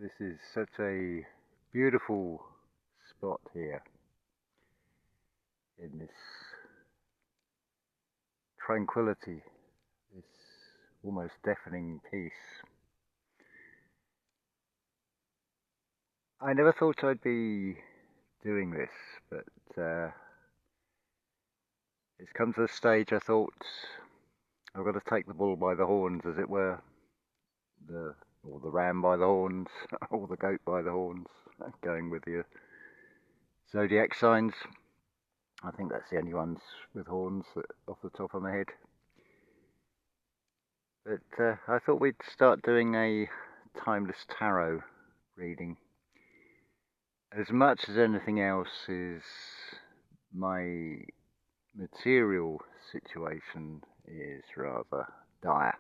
This is such a beautiful spot here in this tranquility, this almost deafening peace. I never thought I'd be doing this, but it's come to the stage I thought I've got to take the bull by the horns, as it were, or the ram by the horns, or the goat by the horns, going with the zodiac signs. I think that's the only ones with horns off the top of my head. But I thought we'd start doing a timeless tarot reading. As much as anything else is my material situation is rather dire.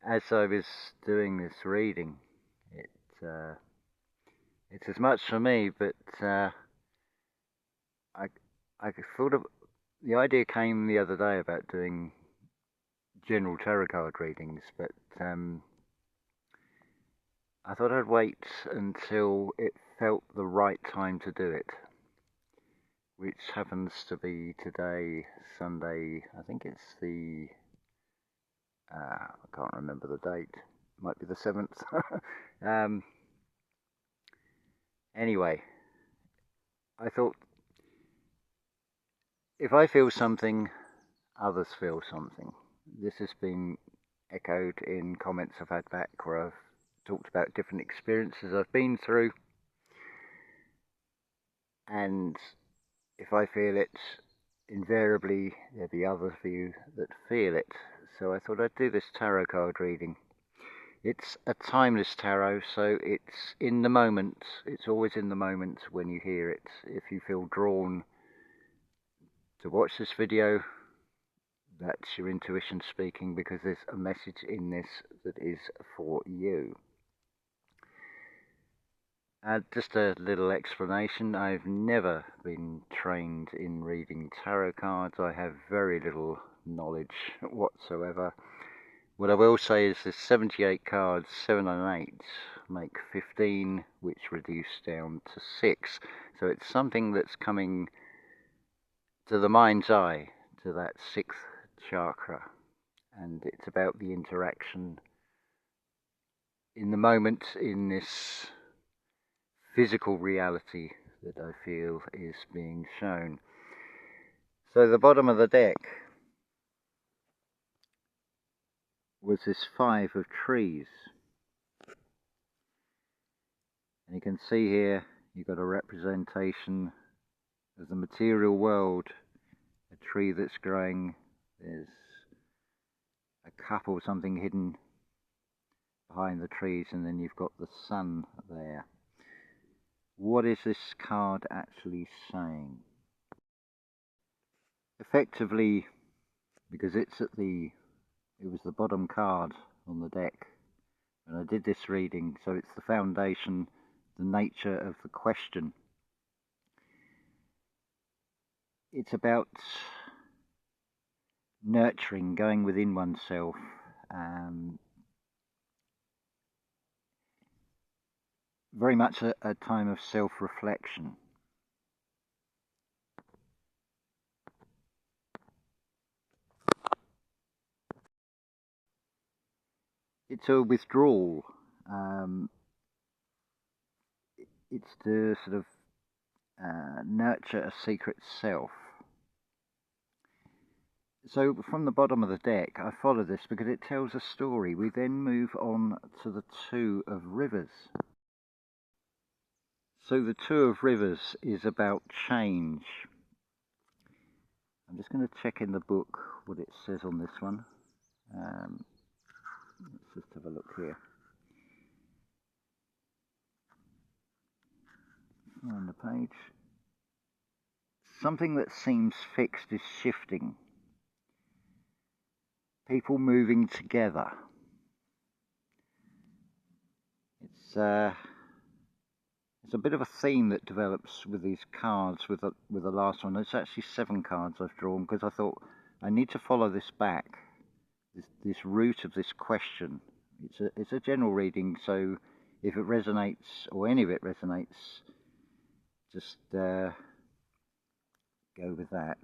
As I was doing this reading, it's as much for me, but I thought of the idea came the other day about doing general tarot card readings, but I thought I'd wait until it felt the right time to do it, which happens to be today, Sunday. I think it's the I can't remember the date. It might be the 7th. Anyway, I thought if I feel something, others feel something. This has been echoed in comments I've had back where I've talked about different experiences I've been through, and if I feel it, invariably there'll be others of you that feel it. So I thought I'd do this tarot card reading. It's a timeless tarot, so it's in the moment. It's always in the moment when you hear it. If you feel drawn to watch this video, that's your intuition speaking, because there's a message in this that is for you. Just a little explanation. I've never been trained in reading tarot cards. I have very little knowledge whatsoever. What I will say is there's 78 cards, 7 and 8 make 15, which reduce down to 6. So it's something that's coming to the mind's eye, to that 6th chakra. And it's about the interaction in the moment, in this physical reality that I feel is being shown. So the bottom of the deck was this 5 of trees. And you can see here you've got a representation of the material world, a tree that's growing, there's a cup or something hidden behind the trees, and then you've got the sun there. What is this card actually saying? Effectively, because it was the bottom card on the deck when I did this reading, so it's the foundation, the nature of the question. It's about nurturing, going within oneself, very much a time of self-reflection. It's a withdrawal. It's to sort of nurture a secret self. So from the bottom of the deck, I follow this because it tells a story. We then move on to the 2 of rivers. So the 2 of rivers is about change. I'm just going to check in the book what it says on this one. Let's just have a look here. On the page. Something that seems fixed is shifting. People moving together. It's a bit of a theme that develops with these cards, with the last one. It's actually 7 cards I've drawn, because I thought I need to follow this back, this root of this question. It's a general reading, so if it resonates, or any of it resonates, just go with that.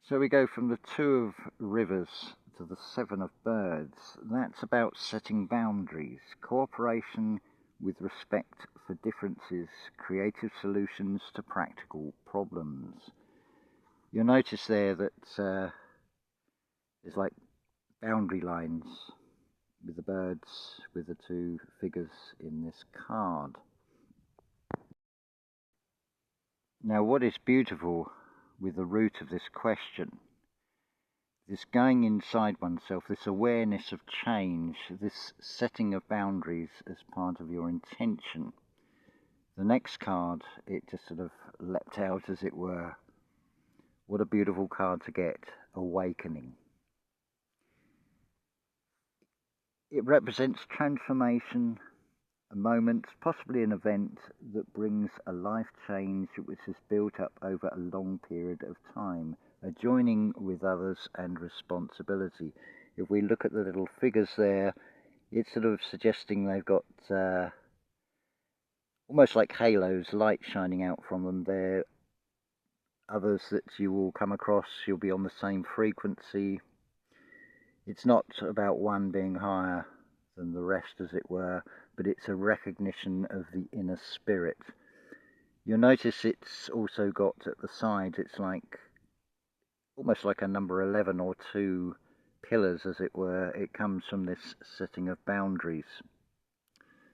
So we go from the 2 of rivers to the 7 of birds. That's about setting boundaries, cooperation with respect for differences, creative solutions to practical problems. You'll notice there that there's like boundary lines with the birds, with the 2 figures in this card. Now, what is beautiful with the root of this question, this going inside oneself, this awareness of change, this setting of boundaries as part of your intention. The next card, it just sort of leapt out, as it were. What a beautiful card to get, awakening. It represents transformation, a moment, possibly an event that brings a life change which has built up over a long period of time, a joining with others and responsibility. If we look at the little figures there, it's sort of suggesting they've got almost like halos, light shining out from them. They're others that you will come across, you'll be on the same frequency. It's not about one being higher than the rest, as it were, but it's a recognition of the inner spirit. You'll notice it's also got at the side, it's like almost like a number 11 or 2 pillars, as it were. It comes from this setting of boundaries.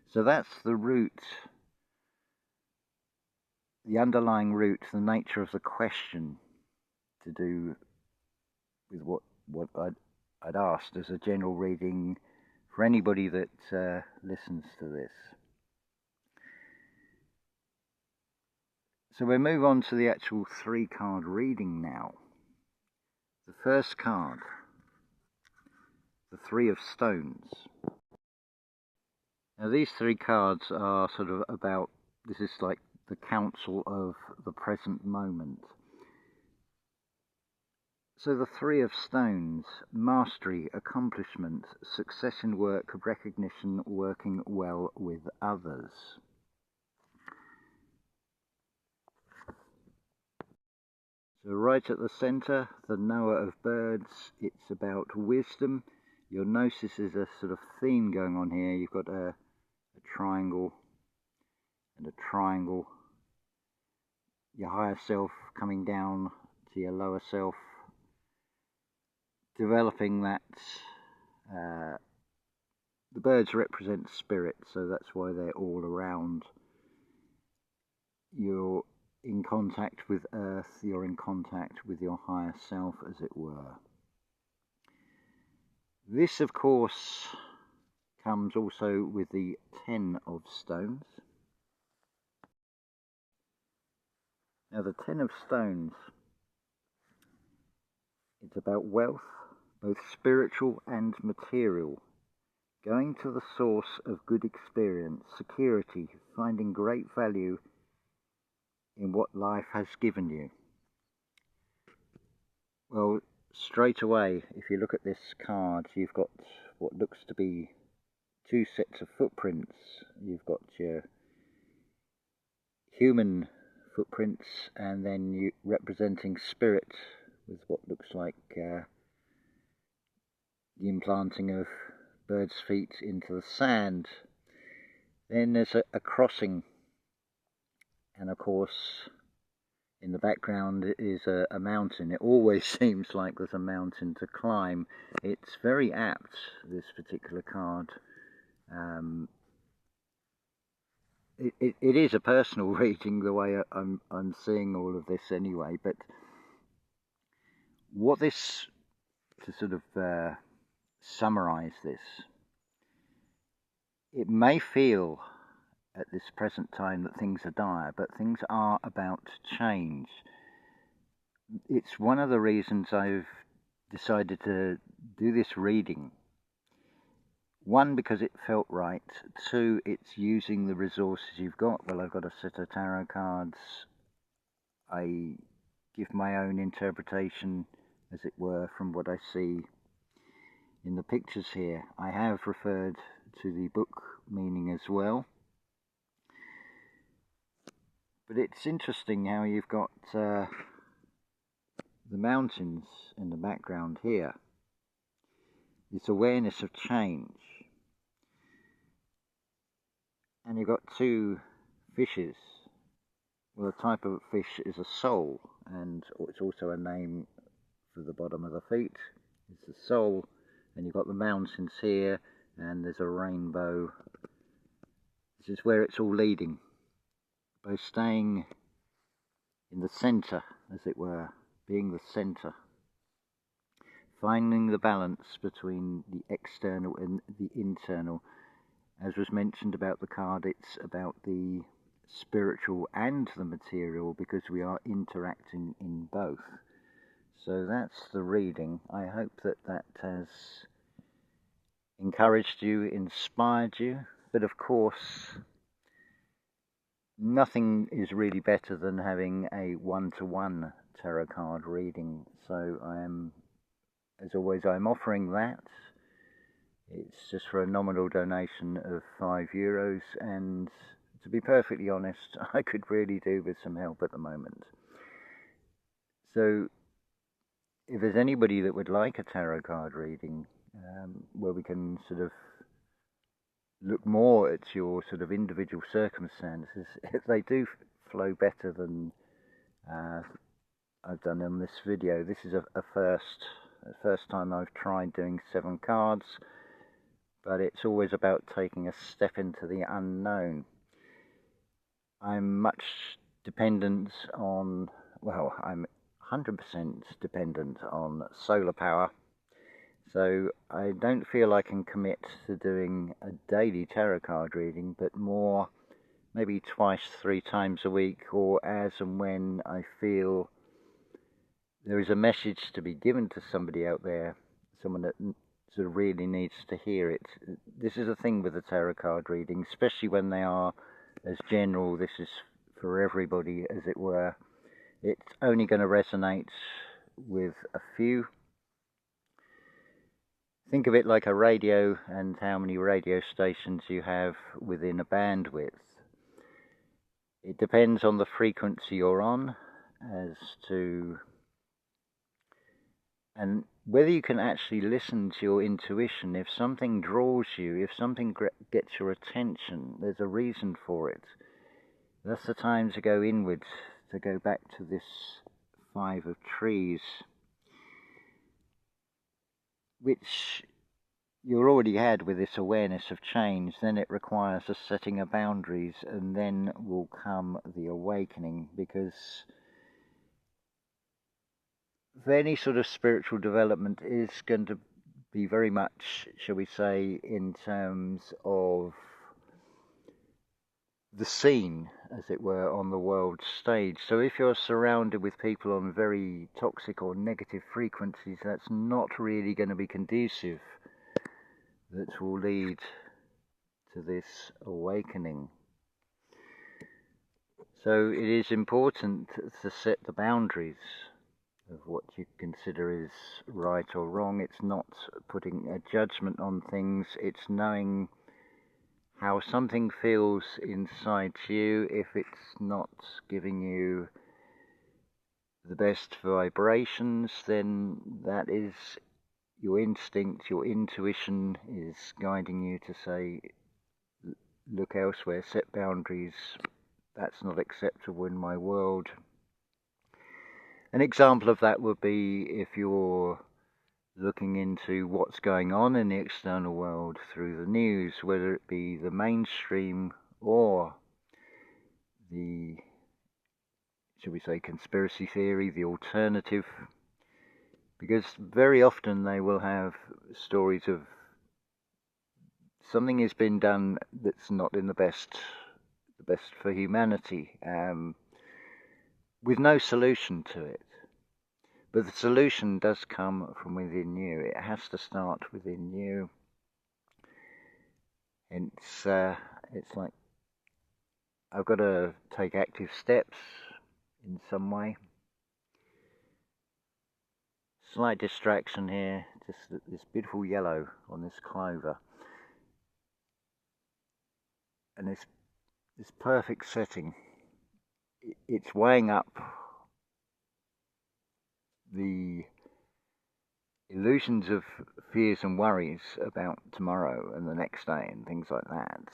So that's the root, the underlying root, the nature of the question, to do with what I'd asked as a general reading for anybody that listens to this. So we'll move on to the actual 3-card reading now. The first card, the 3 of Stones. Now these 3 cards are sort of about, this is like the counsel of the present moment. So the 3 of Stones, mastery, accomplishment, success in work, recognition, working well with others. So right at the centre, the knower of birds, it's about wisdom. You'll notice there's a sort of theme going on here. You've got a triangle and a triangle. Your higher self coming down to your lower self. Developing that, the birds represent spirit, so that's why they're all around. You're in contact with earth, you're in contact with your higher self, as it were. This, of course, comes also with the 10 of Stones. Now the 10 of Stones, it's about wealth, both spiritual and material, going to the source of good experience, security, finding great value in what life has given you. Well, straight away, if you look at this card, you've got what looks to be 2 sets of footprints. You've got your human footprints, and then you representing spirit with what looks like the implanting of birds' feet into the sand. Then there's a crossing, and of course in the background is a mountain. It always seems like there's a mountain to climb. It's very apt, this particular card. It is a personal reading, the way I'm seeing all of this anyway, but what this, to sort of summarize this, it may feel at this present time that things are dire, but things are about to change. It's one of the reasons I've decided to do this reading. 1, because it felt right. 2, it's using the resources you've got. Well, I've got a set of tarot cards. I give my own interpretation, as it were, from what I see in the pictures here. I have referred to the book meaning as well. But it's interesting how you've got the mountains in the background here. This awareness of change. And you've got two fishes. Well, a type of fish is a sole, and it's also a name for the bottom of the feet. It's the sole, and you've got the mountains here, and there's a rainbow. This is where it's all leading, by staying in the centre, as it were, being the centre, finding the balance between the external and the internal. As was mentioned about the card, it's about the spiritual and the material, because we are interacting in both. So that's the reading. I hope that that has encouraged you, inspired you, but of course nothing is really better than having a one-to-one tarot card reading. So as always, I'm offering that. It's just for a nominal donation of €5, and to be perfectly honest, I could really do with some help at the moment. So if there's anybody that would like a tarot card reading, where we can sort of look more at your sort of individual circumstances, they do flow better than I've done in this video. This is a first time I've tried doing 7 cards. But it's always about taking a step into the unknown. I'm much dependent on, well, I'm 100% dependent on solar power. So I don't feel I can commit to doing a daily tarot card reading, but more maybe twice, 3 times a week, or as and when I feel there is a message to be given to somebody out there, someone that sort of really needs to hear it. This is a thing with the tarot card reading, especially when they are as general. This is for everybody, as it were. It's only going to resonate with a few. Think of it like a radio and how many radio stations you have within a bandwidth. It depends on the frequency you're on as to, and whether you can actually listen to your intuition. If something draws you, if something gets your attention, there's a reason for it. That's the time to go inwards, to go back to this 5 of trees, which you already had with this awareness of change. Then it requires a setting of boundaries, and then will come the awakening, because for any sort of spiritual development is going to be very much, shall we say, in terms of the scene, as it were, on the world stage. So if you're surrounded with people on very toxic or negative frequencies, that's not really going to be conducive, that will lead to this awakening. So it is important to set the boundaries of what you consider is right or wrong. It's not putting a judgment on things, it's knowing how something feels inside you. If it's not giving you the best vibrations, then that is your instinct, your intuition is guiding you to say, look elsewhere, set boundaries. That's not acceptable in my world. An example of that would be if you're looking into what's going on in the external world through the news, whether it be the mainstream or the, shall we say, conspiracy theory, the alternative, because very often they will have stories of something has been done that's not in the best for humanity, with no solution to it. But the solution does come from within you. It has to start within you. It's like I've got to take active steps in some way. Slight distraction here, just this beautiful yellow on this clover. And this perfect setting, it's weighing up the illusions of fears and worries about tomorrow and the next day and things like that,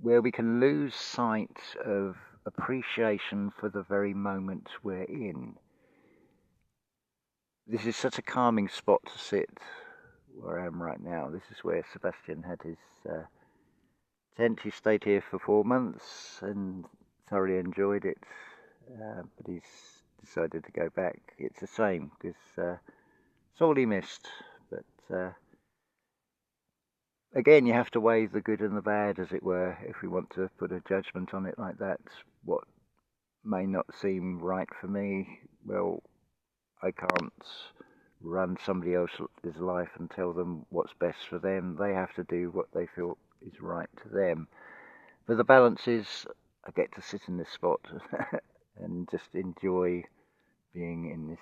where we can lose sight of appreciation for the very moment we're in. This is such a calming spot to sit where I am right now. This is where Sebastian had his tent. He stayed here for 4 months and thoroughly enjoyed it, but he's decided to go back. It's a shame because it's all he missed, but again, you have to weigh the good and the bad, as it were, if we want to put a judgment on it like that. What may not seem right for me, well, I can't run somebody else's life and tell them what's best for them. They have to do what they feel is right to them. But the balance is, I get to sit in this spot and just enjoy being in this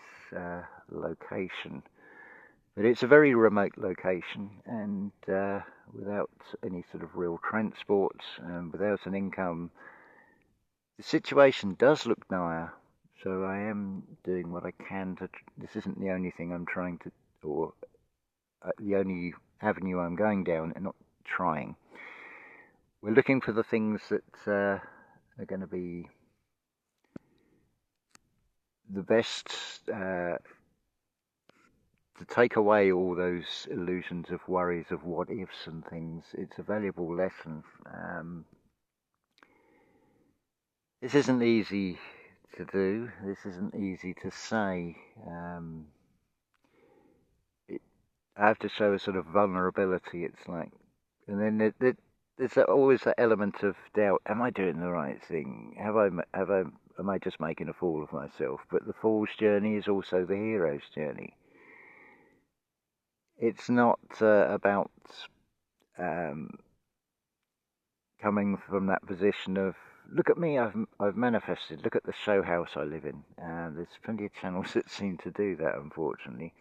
location. But it's a very remote location, and without any sort of real transport, without an income, the situation does look dire. So I am doing what I can to. This isn't the only thing I'm trying to, or the only avenue I'm going down, and not trying. We're looking for the things that are going to be the best to take away all those illusions of worries of what ifs and things. It's a valuable lesson. This isn't easy to do. This isn't easy to say. I have to show a sort of vulnerability. It's like, and then there's always that element of doubt. Am I doing the right thing? Am I just making a fool of myself? But the fool's journey is also the hero's journey. It's not about coming from that position of, look at me, I've manifested, look at the show house I live in. There's plenty of channels that seem to do that, unfortunately.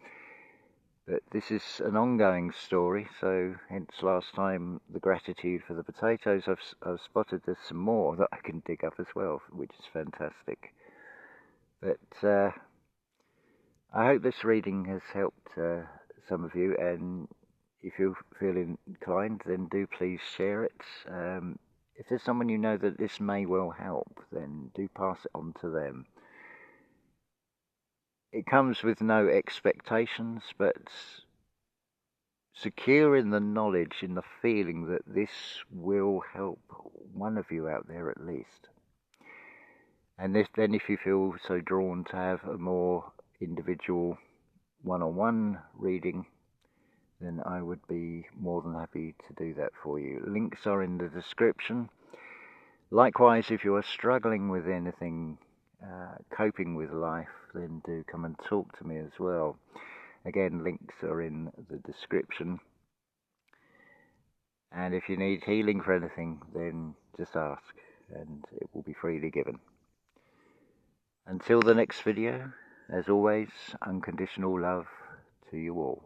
But this is an ongoing story, so hence last time the gratitude for the potatoes. I've spotted there's some more that I can dig up as well, which is fantastic. But I hope this reading has helped some of you, and if you feel inclined, then do please share it. If there's someone you know that this may well help, then do pass it on to them. It comes with no expectations, but secure in the knowledge, in the feeling that this will help one of you out there at least. And if you feel so drawn to have a more individual one-on-one reading, then I would be more than happy to do that for you. Links are in the description. Likewise, if you are struggling with anything, coping with life, then do come and talk to me as well. Again, links are in the description. And if you need healing for anything, then just ask, and it will be freely given. Until the next video, as always, unconditional love to you all.